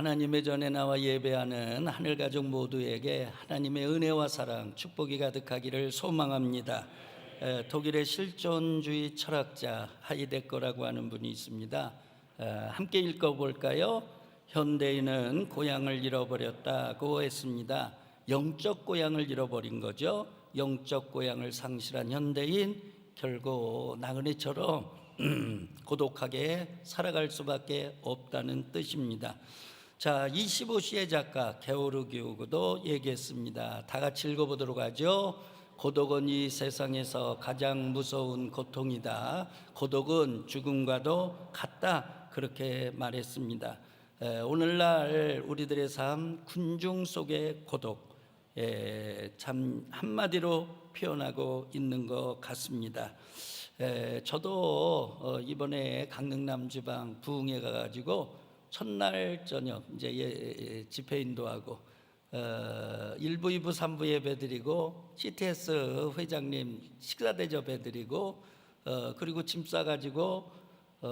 하나님의 전에 나와 예배하는 하늘가족 모두에게 하나님의 은혜와 사랑, 축복이 가득하기를 소망합니다. 독일의 실존주의 철학자 하이데거라고 하는 분이 있습니다. 함께 읽어볼까요? 현대인은 고향을 잃어버렸다고 했습니다. 영적 고향을 잃어버린 거죠. 영적 고향을 상실한 현대인, 결국 나그네처럼 고독하게 살아갈 수밖에 없다는 뜻입니다. 자, 25시의 작가 게오르기 우고도 얘기했습니다. 다 같이 읽어보도록 하죠. 고독은 이 세상에서 가장 무서운 고통이다. 고독은 죽음과도 같다. 그렇게 말했습니다. 오늘날 우리들의 삶, 군중 속의 고독, 참 한마디로 표현하고 있는 것 같습니다. 저도 이번에 강릉남 지방 부흥회 가가지고 첫날 저녁 이제 집회 인도하고 1부, 2부, 3부 예배 드리고 CTS 회장님 식사 대접해 드리고 그리고 짐 싸가지고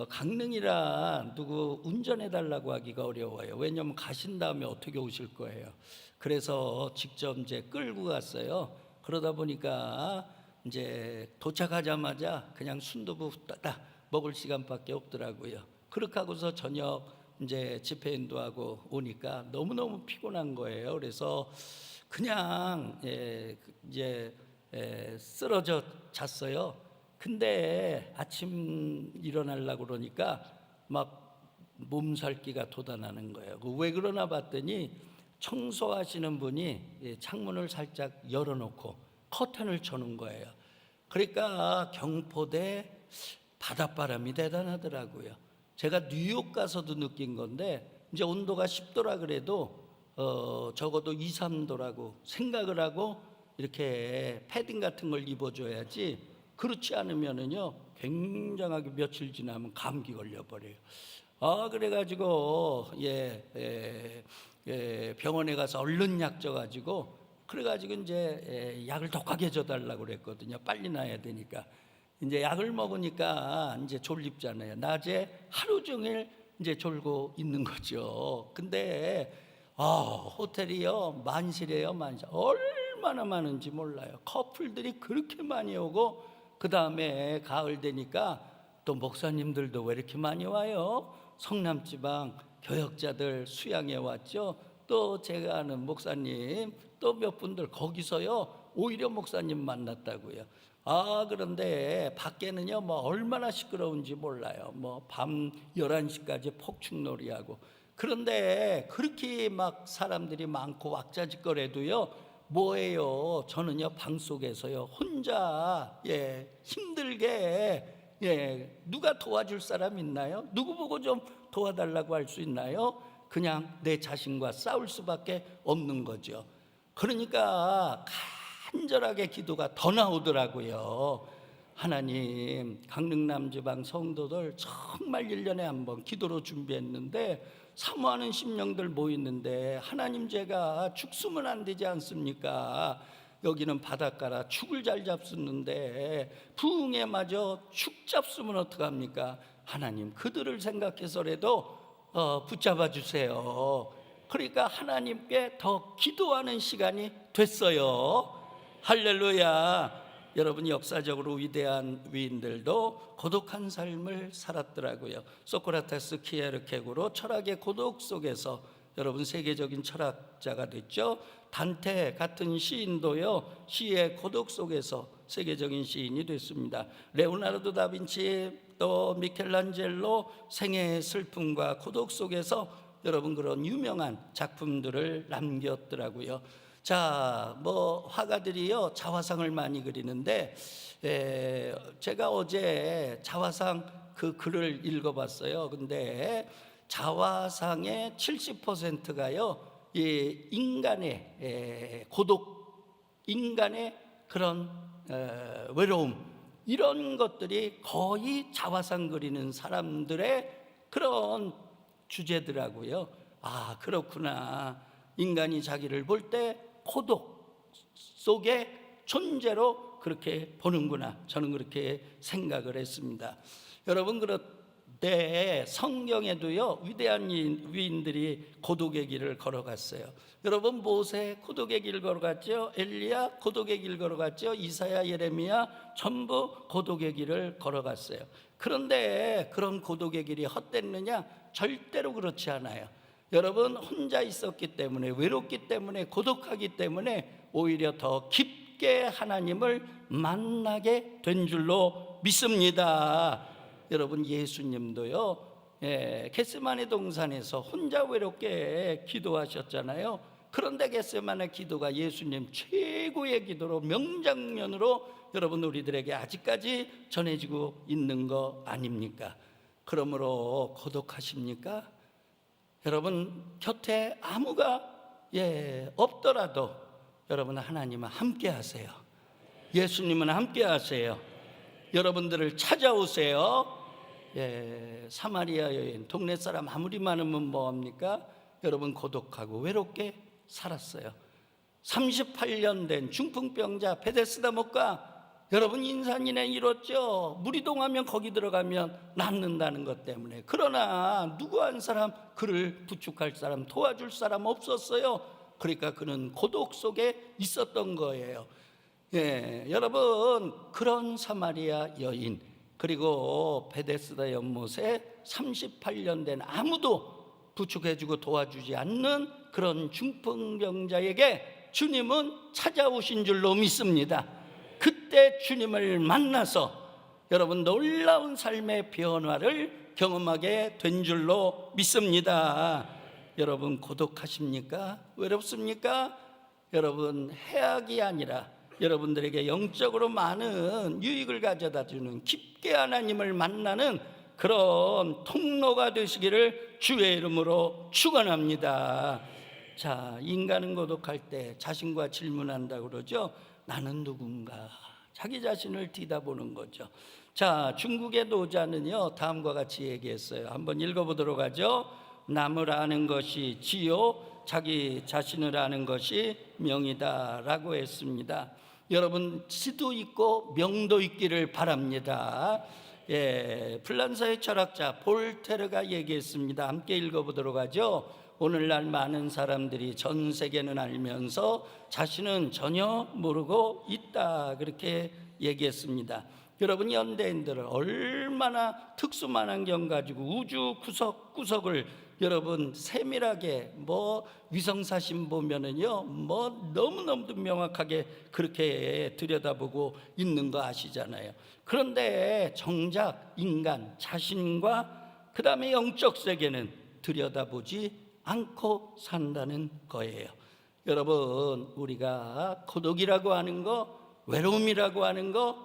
강릉이라 누구 운전해 달라고 하기가 어려워요. 왜냐하면 가신 다음에 어떻게 오실 거예요. 그래서 직접 이제 끌고 갔어요. 그러다 보니까 이제 도착하자마자 그냥 순두부 따다 먹을 시간밖에 없더라고요. 그렇게 하고서 저녁 이제 집회 인도하고 오니까 너무너무 피곤한 거예요. 그래서 그냥 이제 쓰러져 잤어요. 근데 아침 일어나려고 그러니까 막 몸살기가 돋아나는 거예요. 왜 그러나 봤더니 청소하시는 분이 창문을 살짝 열어놓고 커튼을 쳐놓은 거예요. 그러니까 경포대 바닷바람이 대단하더라고요. 제가 뉴욕 가서도 느낀 건데 이제 온도가 10도라 그래도 적어도 2, 3도라고 생각을 하고 이렇게 패딩 같은 걸 입어줘야지, 그렇지 않으면은요 굉장하게 며칠 지나면 감기 걸려버려요. 그래가지고 병원에 가서 얼른 약 줘가지고 그래가지고 이제 약을 독하게 줘달라고 그랬거든요. 빨리 나야 되니까. 이제 약을 먹으니까 이제 졸립잖아요. 낮에 하루 종일 이제 졸고 있는 거죠. 근데 호텔이요 만실이에요, 만실. 얼마나 많은지 몰라요. 커플들이 그렇게 많이 오고, 그 다음에 가을 되니까 또 목사님들도 왜 이렇게 많이 와요? 성남지방 교역자들 수양해 왔죠. 또 제가 아는 목사님 또 몇 분들 거기서요 오히려 목사님 만났다고요. 그런데 밖에는요 뭐 얼마나 시끄러운지 몰라요. 뭐 밤 11시까지 폭죽놀이하고. 그런데 그렇게 막 사람들이 많고 왁자지껄해도요 뭐예요? 저는요 방 속에서요 혼자 힘들게 누가 도와줄 사람 있나요? 누구 보고 좀 도와달라고 할 수 있나요? 그냥 내 자신과 싸울 수밖에 없는 거죠. 그러니까 간절하게 기도가 더 나오더라고요. 하나님, 강릉남 지방 성도들 정말 1년에 한 번 기도로 준비했는데 사모하는 심령들 모이는데 하나님, 제가 죽 쓰면 안 되지 않습니까? 여기는 바닷가라 죽을 잘 잡수는데 부흥에 마저 죽 잡수면 어떡합니까? 하나님, 그들을 생각해서라도 붙잡아 주세요. 그러니까 하나님께 더 기도하는 시간이 됐어요. 할렐루야. 여러분, 역사적으로 위대한 위인들도 고독한 삶을 살았더라고요. 소크라테스, 키에르케고로 철학의 고독 속에서 여러분 세계적인 철학자가 됐죠. 단테 같은 시인도요 시의 고독 속에서 세계적인 시인이 됐습니다. 레오나르도 다빈치, 또 미켈란젤로 생애의 슬픔과 고독 속에서 여러분 그런 유명한 작품들을 남겼더라고요. 자, 뭐 화가들이요 자화상을 많이 그리는데 제가 어제 자화상 그 글을 읽어봤어요. 근데 자화상의 70%가요 이 인간의 고독, 인간의 그런 외로움, 이런 것들이 거의 자화상 그리는 사람들의 그런 주제더라고요. 그렇구나. 인간이 자기를 볼 때 고독 속의 존재로 그렇게 보는구나. 저는 그렇게 생각을 했습니다. 여러분, 때 성경에도요 위대한 위인들이 고독의 길을 걸어갔어요. 여러분, 모세 고독의 길 걸어갔죠. 엘리야 고독의 길 걸어갔죠. 이사야, 예레미야 전부 고독의 길을 걸어갔어요. 그런데 그런 고독의 길이 헛됐느냐? 절대로 그렇지 않아요. 여러분, 혼자 있었기 때문에, 외롭기 때문에, 고독하기 때문에 오히려 더 깊게 하나님을 만나게 된 줄로 믿습니다. 여러분, 예수님도요 겟세마네 동산에서 혼자 외롭게 기도하셨잖아요. 그런데 겟세마네 기도가 예수님 최고의 기도로, 명장면으로 여러분 우리들에게 아직까지 전해지고 있는 거 아닙니까? 그러므로 고독하십니까? 여러분, 곁에 아무가 없더라도 여러분, 하나님은 함께 하세요. 예수님은 함께 하세요. 여러분들을 찾아오세요. 사마리아 여인, 동네 사람 아무리 많으면 뭐합니까? 여러분, 고독하고 외롭게 살았어요. 38년 된 중풍병자 베데스다 못가 여러분, 인산인해 이뤘죠. 무리동하면 거기 들어가면 낫는다는 것 때문에. 그러나 누구 한 사람 그를 부축할 사람, 도와줄 사람 없었어요. 그러니까 그는 고독 속에 있었던 거예요. 여러분, 그런 사마리아 여인, 그리고 베데스다 연못에 38년 된 아무도 부축해주고 도와주지 않는 그런 중풍병자에게 주님은 찾아오신 줄로 믿습니다. 그때 주님을 만나서 여러분, 놀라운 삶의 변화를 경험하게 된 줄로 믿습니다. 여러분, 고독하십니까? 외롭습니까? 여러분, 해악이 아니라 여러분들에게 영적으로 많은 유익을 가져다주는, 깊게 하나님을 만나는 그런 통로가 되시기를 주의 이름으로 축원합니다. 자, 인간은 고독할 때 자신과 질문한다고 그러죠. 나는 누군가? 자기 자신을 뒤다보는 거죠. 자, 중국의 노자는요 다음과 같이 얘기했어요. 한번 읽어보도록 하죠. 남을 아는 것이 지요, 자기 자신을 아는 것이 명이다 라고 했습니다. 여러분, 지도 있고 명도 있기를 바랍니다. 프랑스의 철학자 볼테르가 얘기했습니다. 함께 읽어보도록 하죠. 오늘날 많은 사람들이 전 세계는 알면서 자신은 전혀 모르고 있다, 그렇게 얘기했습니다. 여러분, 현대인들은 얼마나 특수한 환경 가지고 우주 구석구석을 여러분 세밀하게 위성사진 보면은요 너무너무 명확하게 그렇게 들여다보고 있는 거 아시잖아요. 그런데 정작 인간 자신과 그 다음에 영적 세계는 들여다보지 않고 산다는 거예요. 여러분, 우리가 고독이라고 하는 거, 외로움이라고 하는 거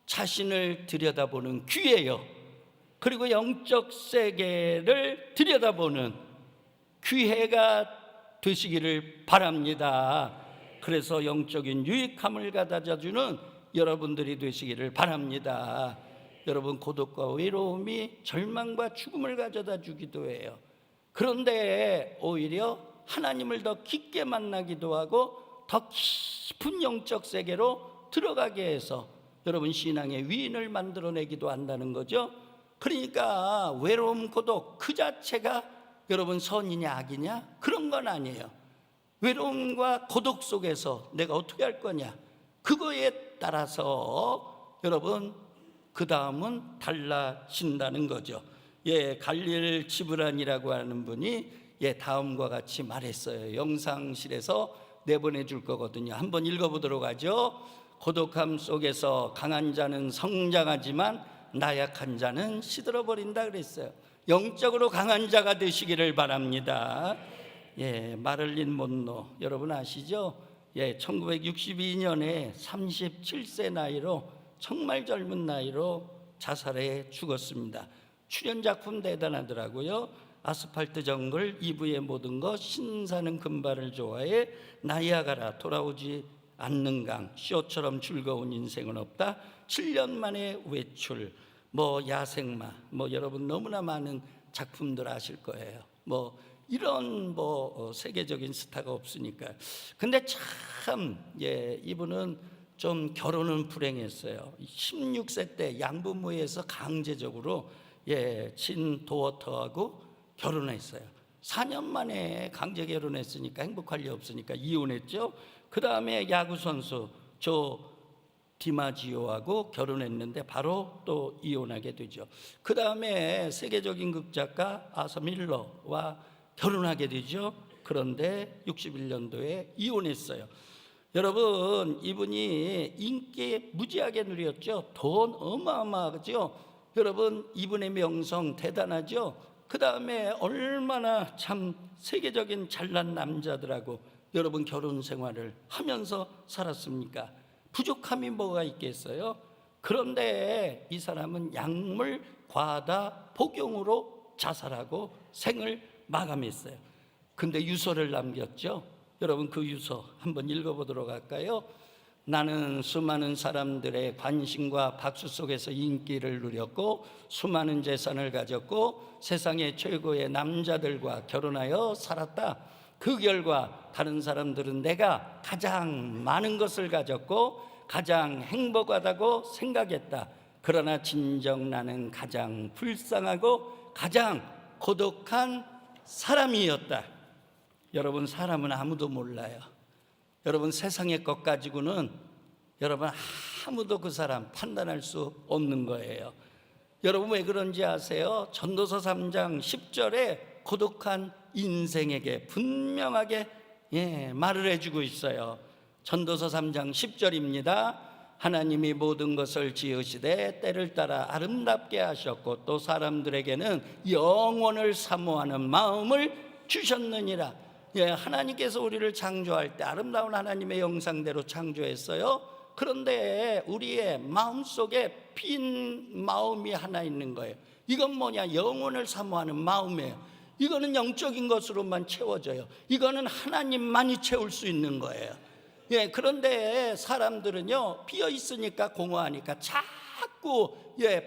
자신을 들여다보는 귀예요. 그리고 영적 세계를 들여다보는 귀회가 되시기를 바랍니다. 그래서 영적인 유익함을 가져다주는 여러분들이 되시기를 바랍니다. 여러분, 고독과 외로움이 절망과 죽음을 가져다 주기도 해요. 그런데 오히려 하나님을 더 깊게 만나기도 하고 더 깊은 영적 세계로 들어가게 해서 여러분 신앙의 위인을 만들어내기도 한다는 거죠. 그러니까 외로움, 고독 그 자체가 여러분 선이냐 악이냐 그런 건 아니에요. 외로움과 고독 속에서 내가 어떻게 할 거냐, 그거에 따라서 여러분 그 다음은 달라진다는 거죠. 갈릴 지브란이라고 하는 분이 다음과 같이 말했어요. 영상실에서 내보내줄 거거든요. 한번 읽어보도록 하죠. 고독함 속에서 강한 자는 성장하지만 나약한 자는 시들어버린다 그랬어요. 영적으로 강한 자가 되시기를 바랍니다. 마를린 monroe 여러분 아시죠? 1962년에 37세 나이로, 정말 젊은 나이로 자살해 죽었습니다. 출연작품 대단하더라고요. 아스팔트 정글, 이브의 모든 것, 신사는 금발을 좋아해, 나이아가라, 돌아오지 않는 강, 쇼처럼 즐거운 인생은 없다, 7년 만에 외출, 야생마, 여러분 너무나 많은 작품들 아실 거예요. 이런 세계적인 스타가 없으니까. 근데 참 이분은 좀 결혼은 불행했어요. 16세 때 양부모에서 강제적으로 친도어터하고 결혼했어요. 4년 만에 강제 결혼했으니까 행복할 리 없으니까 이혼했죠. 그 다음에 야구 선수 조 디마지오하고 결혼했는데 바로 또 이혼하게 되죠. 그 다음에 세계적인 극작가 아서 밀러와 결혼하게 되죠. 그런데 61년도에 이혼했어요. 여러분, 이분이 인기 무지하게 누렸죠. 돈 어마어마하죠. 여러분, 이분의 명성 대단하죠. 그 다음에 얼마나 참 세계적인 잘난 남자들하고 여러분 결혼 생활을 하면서 살았습니까? 부족함이 뭐가 있겠어요? 그런데 이 사람은 약물 과다 복용으로 자살하고 생을 마감했어요. 근데 유서를 남겼죠. 여러분, 그 유서 한번 읽어보도록 할까요? 나는 수많은 사람들의 관심과 박수 속에서 인기를 누렸고 수많은 재산을 가졌고 세상의 최고의 남자들과 결혼하여 살았다. 그 결과 다른 사람들은 내가 가장 많은 것을 가졌고 가장 행복하다고 생각했다. 그러나 진정 나는 가장 불쌍하고 가장 고독한 사람이었다. 여러분, 사람은 아무도 몰라요. 여러분, 세상의 것 가지고는 여러분 아무도 그 사람 판단할 수 없는 거예요. 여러분, 왜 그런지 아세요? 전도서 3장 10절에 고독한 인생에게 분명하게 말을 해주고 있어요. 전도서 3장 10절입니다. 하나님이 모든 것을 지으시되 때를 따라 아름답게 하셨고 또 사람들에게는 영원을 사모하는 마음을 주셨느니라. 하나님께서 우리를 창조할 때 아름다운 하나님의 형상대로 창조했어요. 그런데 우리의 마음속에 빈 마음이 하나 있는 거예요. 이건 뭐냐? 영혼을 사모하는 마음이에요. 이거는 영적인 것으로만 채워져요. 이거는 하나님만이 채울 수 있는 거예요. 그런데 사람들은요, 비어 있으니까 공허하니까 자꾸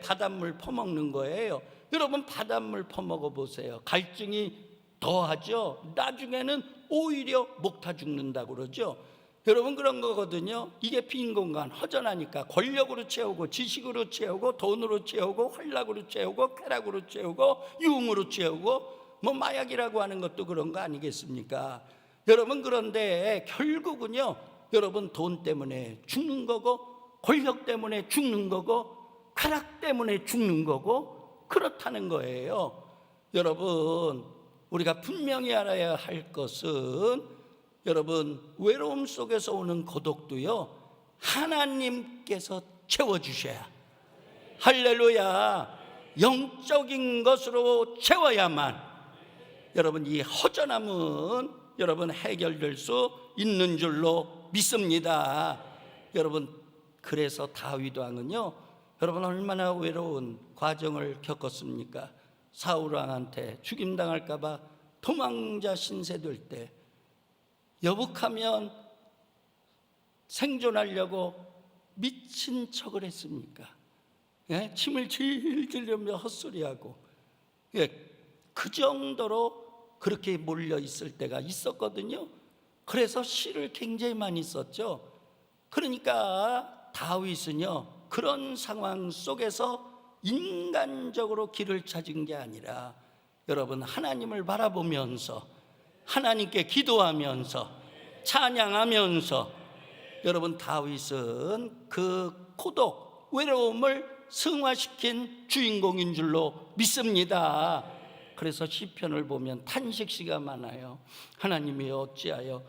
바닷물 퍼먹는 거예요. 여러분, 바닷물 퍼먹어 보세요. 갈증이 더하죠. 나중에는 오히려 목 타 죽는다고 그러죠. 여러분, 그런 거거든요. 이게 빈 공간, 허전하니까 권력으로 채우고 지식으로 채우고 돈으로 채우고 활락으로 채우고 쾌락으로 채우고 유흥으로 채우고 뭐 마약이라고 하는 것도 그런 거 아니겠습니까? 여러분, 그런데 결국은요, 여러분 돈 때문에 죽는 거고 권력 때문에 죽는 거고 쾌락 때문에 죽는 거고 그렇다는 거예요. 여러분, 우리가 분명히 알아야 할 것은 여러분, 외로움 속에서 오는 고독도요, 하나님께서 채워주셔야, 할렐루야, 영적인 것으로 채워야만 여러분 이 허전함은 여러분 해결될 수 있는 줄로 믿습니다. 여러분, 그래서 다윗 왕은요, 여러분 얼마나 외로운 과정을 겪었습니까? 사울 왕한테 죽임당할까 봐 도망자 신세 될 때 여북하면 생존하려고 미친 척을 했습니까? 침을 질질 흘리며 헛소리하고 그 정도로 그렇게 몰려 있을 때가 있었거든요. 그래서 시를 굉장히 많이 썼죠. 그러니까 다윗은요, 그런 상황 속에서 인간적으로 길을 찾은 게 아니라 여러분 하나님을 바라보면서 하나님께 기도하면서 찬양하면서 여러분 다윗은 그 고독, 외로움을 승화시킨 주인공인 줄로 믿습니다. 그래서 시편을 보면 탄식시가 많아요. 하나님이 어찌하여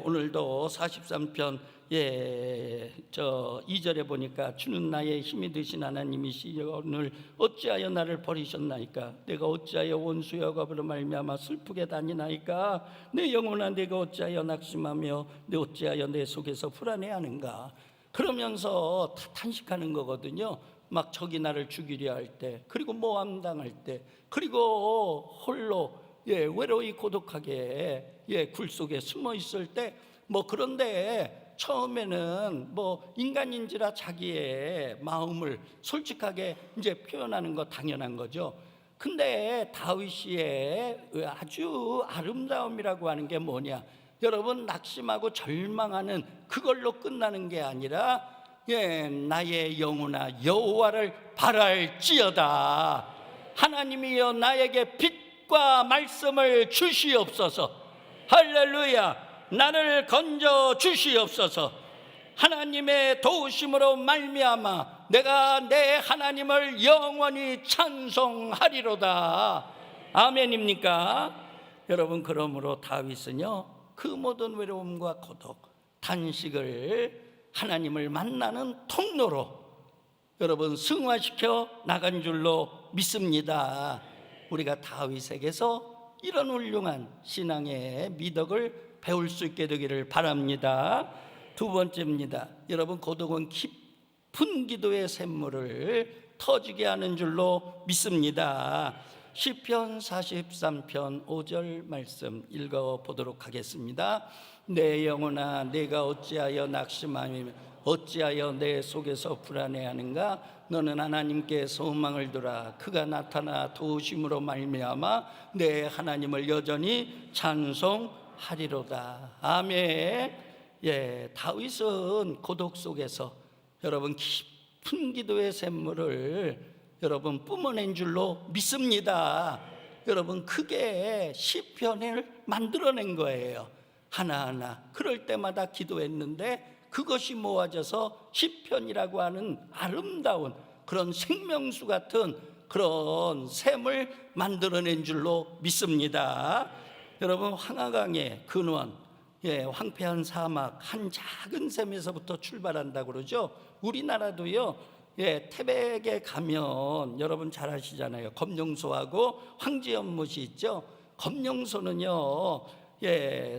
오늘도 43편 2절에 보니까 주는 나의 힘이 되신 하나님이시여 오늘 어찌하여 나를 버리셨나이까? 내가 어찌하여 원수 여갑으로 말미암아 슬프게 다니나이까? 내 영혼아 내가 어찌하여 낙심하며 내 어찌하여 내 속에서 불안해하는가? 그러면서 다 탄식하는 거거든요. 막 적이 나를 죽이려 할 때, 그리고 모함 당할 때, 그리고 홀로 외로이 고독하게 굴 속에 숨어 있을 때, 뭐 그런데 처음에는 뭐 인간인지라 자기의 마음을 솔직하게 이제 표현하는 거 당연한 거죠. 근데 다윗의 아주 아름다움이라고 하는 게 뭐냐? 여러분, 낙심하고 절망하는 그걸로 끝나는 게 아니라 나의 영혼아 여호와를 바랄지어다. 하나님이여 나에게 빛과 말씀을 주시옵소서. 할렐루야. 나를 건져 주시옵소서. 하나님의 도우심으로 말미암아 내가 내 하나님을 영원히 찬송하리로다. 아멘입니까? 여러분, 그러므로 다윗은요 그 모든 외로움과 고독, 단식을 하나님을 만나는 통로로 여러분 승화시켜 나간 줄로 믿습니다. 우리가 다윗에게서 이런 훌륭한 신앙의 미덕을 배울 수 있게 되기를 바랍니다. 두 번째입니다. 여러분, 고독은 깊은 기도의 샘물을 터지게 하는 줄로 믿습니다. 시편 43편 5절 말씀 읽어보도록 하겠습니다. 내 영혼아 내가 어찌하여 낙심하며 어찌하여 내 속에서 불안해하는가. 너는 하나님께 소망을 두라. 그가 나타나 도우심으로 말미암아 내 하나님을 여전히 찬송하리로다. 아멘. 다윗은 고독 속에서 여러분 깊은 기도의 샘물을 여러분 뿜어낸 줄로 믿습니다. 여러분, 그게 시편을 만들어낸 거예요. 하나하나 그럴 때마다 기도했는데 그것이 모아져서 시편이라고 하는 아름다운 그런 생명수 같은 그런 샘을 만들어낸 줄로 믿습니다. 여러분, 황하강의 근원, 황폐한 사막 한 작은 샘에서부터 출발한다고 그러죠. 우리나라도요 태백에 가면 여러분 잘 아시잖아요. 검룡소하고 황지연못이 있죠. 검룡소는요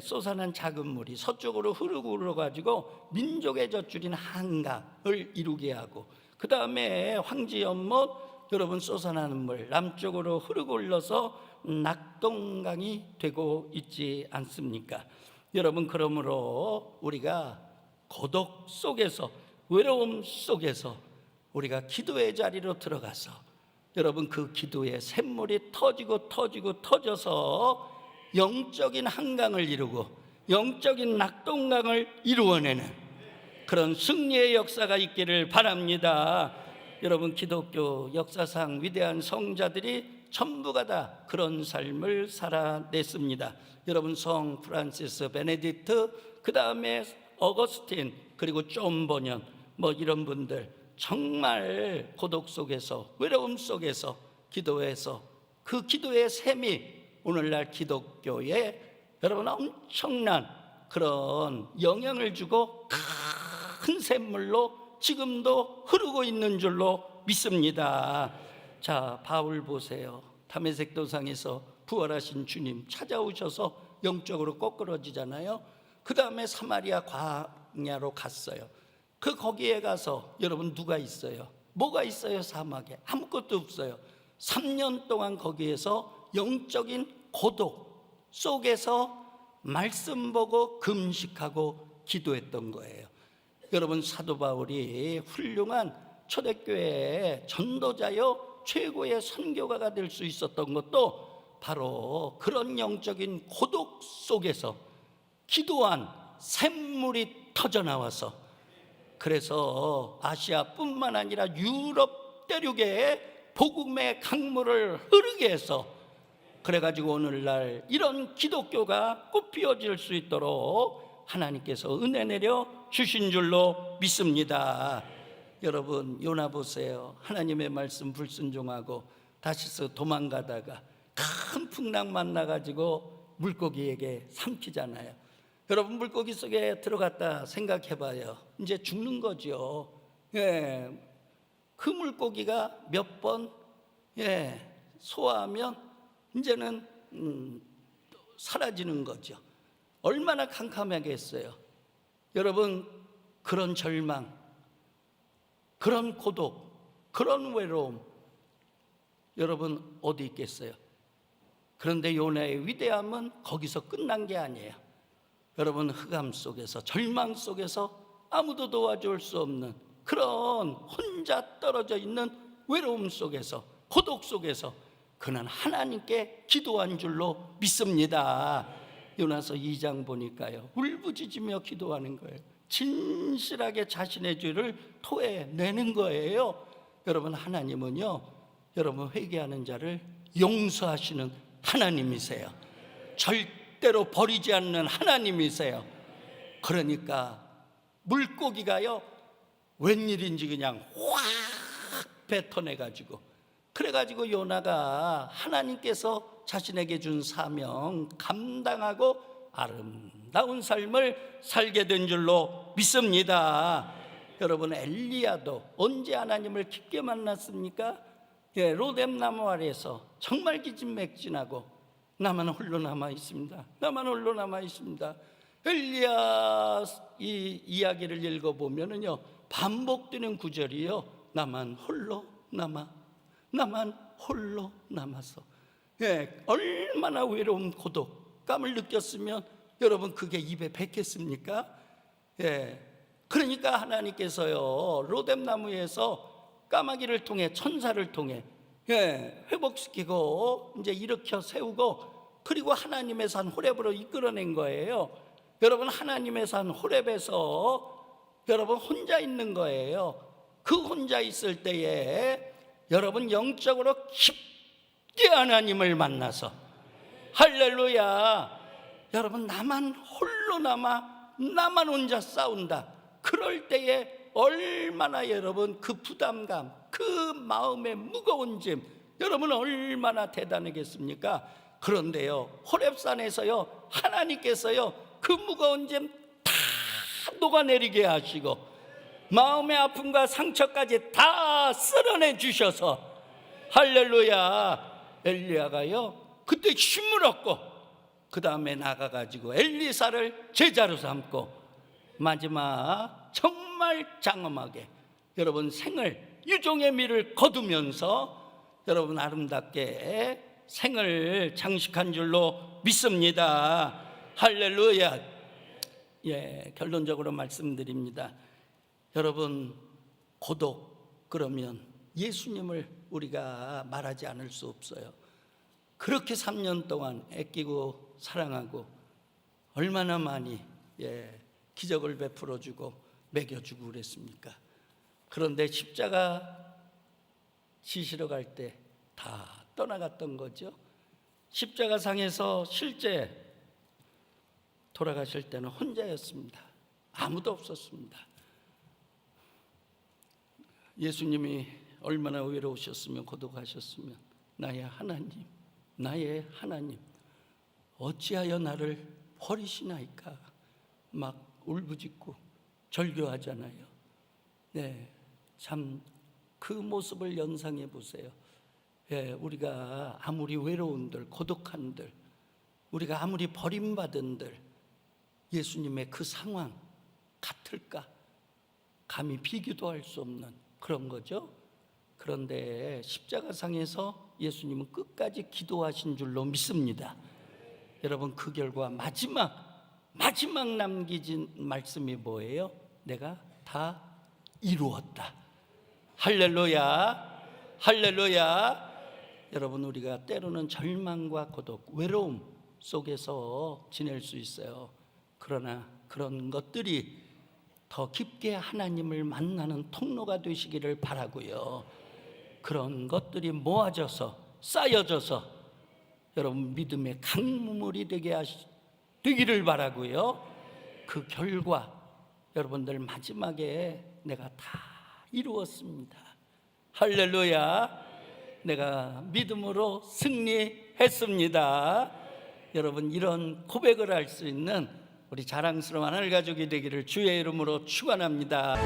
쏘산한 작은 물이 서쪽으로 흐르고 흘러가지고 민족의 젖줄인 한강을 이루게 하고, 그 다음에 황지연못 여러분 쏘산하는 물 남쪽으로 흐르고 흘러서 낙동강이 되고 있지 않습니까? 여러분, 그러므로 우리가 고독 속에서, 외로움 속에서 우리가 기도의 자리로 들어가서 여러분 그 기도의 샘물이 터져서 영적인 한강을 이루고 영적인 낙동강을 이루어내는 그런 승리의 역사가 있기를 바랍니다. 여러분, 기독교 역사상 위대한 성자들이 전부가 다 그런 삶을 살아냈습니다. 여러분, 성 프란시스 베네딕트, 그 다음에 어거스틴, 그리고 존 버년, 이런 분들 정말 고독 속에서, 외로움 속에서 기도해서 그 기도의 샘이 오늘날 기독교에 여러분 엄청난 그런 영향을 주고 큰 샘물로 지금도 흐르고 있는 줄로 믿습니다. 자, 바울 보세요. 다메섹 도상에서 부활하신 주님 찾아오셔서 영적으로 꼬꾸러지잖아요. 그 다음에 사마리아 광야로 갔어요. 거기에 가서 여러분 누가 있어요? 뭐가 있어요? 사막에 아무것도 없어요. 3년 동안 거기에서 영적인 고독 속에서 말씀 보고 금식하고 기도했던 거예요. 여러분, 사도 바울이 훌륭한 초대교회의 전도자요 최고의 선교가가 될 수 있었던 것도 바로 그런 영적인 고독 속에서 기도한 샘물이 터져나와서, 그래서 아시아뿐만 아니라 유럽 대륙에 복음의 강물을 흐르게 해서, 그래가지고 오늘날 이런 기독교가 꽃피어질 수 있도록 하나님께서 은혜 내려 주신 줄로 믿습니다. 여러분, 요나 보세요. 하나님의 말씀 불순종하고 다시서 도망가다가 큰 풍랑 만나가지고 물고기에게 삼키잖아요. 여러분, 물고기 속에 들어갔다 생각해봐요. 이제 죽는 거죠. 그 물고기가 몇 번 소화하면 이제는 사라지는 거죠. 얼마나 캄캄하겠어요. 여러분, 그런 절망, 그런 고독, 그런 외로움 여러분 어디 있겠어요? 그런데 요나의 위대함은 거기서 끝난 게 아니에요. 여러분, 흑암 속에서, 절망 속에서 아무도 도와줄 수 없는 그런 혼자 떨어져 있는 외로움 속에서, 고독 속에서 그는 하나님께 기도한 줄로 믿습니다. 요나서 2장 보니까요, 울부짖으며 기도하는 거예요. 진실하게 자신의 죄를 토해내는 거예요. 여러분, 하나님은요 여러분, 회개하는 자를 용서하시는 하나님이세요. 절대로 버리지 않는 하나님이세요. 그러니까 물고기가요, 웬일인지 그냥 확 뱉어내가지고, 그래가지고 요나가 하나님께서 자신에게 준 사명 감당하고 아름다운 삶을 살게 된 줄로 믿습니다. 여러분, 엘리야도 언제 하나님을 깊게 만났습니까? 로뎀나무 아래에서 정말 기진맥진하고 나만 홀로 남아 있습니다. 나만 홀로 남아 있습니다. 엘리야 이 이야기를 읽어보면은요, 반복되는 구절이요, 나만 홀로 남아, 나만 홀로 남아서. 얼마나 외로운 고독감을 느꼈으면 여러분 그게 입에 뱉겠습니까? 그러니까 하나님께서요, 로뎀나무에서 까마귀를 통해, 천사를 통해 회복시키고 이제 일으켜 세우고, 그리고 하나님의 산 호렙으로 이끌어낸 거예요. 여러분, 하나님의 산 호렙에서 여러분 혼자 있는 거예요. 그 혼자 있을 때에 여러분 영적으로 깊게 하나님을 만나서, 할렐루야, 여러분 나만 홀로 남아, 나만 혼자 싸운다. 그럴 때에 얼마나 여러분 그 부담감, 그 마음의 무거운 짐, 여러분 얼마나 대단하겠습니까? 그런데요, 호렙산에서요, 하나님께서요 그 무거운 짐 다 녹아내리게 하시고 마음의 아픔과 상처까지 다 쓸어내 주셔서, 할렐루야, 엘리야가요 그때 힘을 얻고 그 다음에 나가가지고 엘리사를 제자로 삼고 마지막 정말 장엄하게 여러분 생을, 유종의 미를 거두면서 여러분 아름답게 생을 장식한 줄로 믿습니다. 할렐루야. 결론적으로 말씀드립니다. 여러분, 고독 그러면 예수님을 우리가 말하지 않을 수 없어요. 그렇게 3년 동안 아끼고 사랑하고 얼마나 많이 기적을 베풀어주고 먹여주고 그랬습니까? 그런데 십자가 지시러 갈 때 다 떠나갔던 거죠. 십자가 상에서 실제 돌아가실 때는 혼자였습니다. 아무도 없었습니다. 예수님이 얼마나 외로우셨으면, 고독하셨으면, 나의 하나님, 나의 하나님, 어찌하여 나를 버리시나이까 막 울부짖고 절규하잖아요. 참 그 모습을 연상해 보세요. 우리가 아무리 외로운들, 고독한들, 우리가 아무리 버림받은들 예수님의 그 상황 같을까? 감히 비교도 할 수 없는 그런 거죠. 그런데 십자가상에서 예수님은 끝까지 기도하신 줄로 믿습니다. 여러분, 그 결과 마지막 남기진 말씀이 뭐예요? 내가 다 이루었다. 할렐루야, 할렐루야. 여러분, 우리가 때로는 절망과 고독, 외로움 속에서 지낼 수 있어요. 그러나 그런 것들이 더 깊게 하나님을 만나는 통로가 되시기를 바라고요. 그런 것들이 모아져서 쌓여져서 여러분 믿음의 강물이 되기를 바라고요. 그 결과 여러분들 마지막에 내가 다 이루었습니다. 할렐루야. 내가 믿음으로 승리했습니다. 여러분, 이런 고백을 할 수 있는 우리 자랑스러운 하늘 가족이 되기를 주의 이름으로 축원합니다.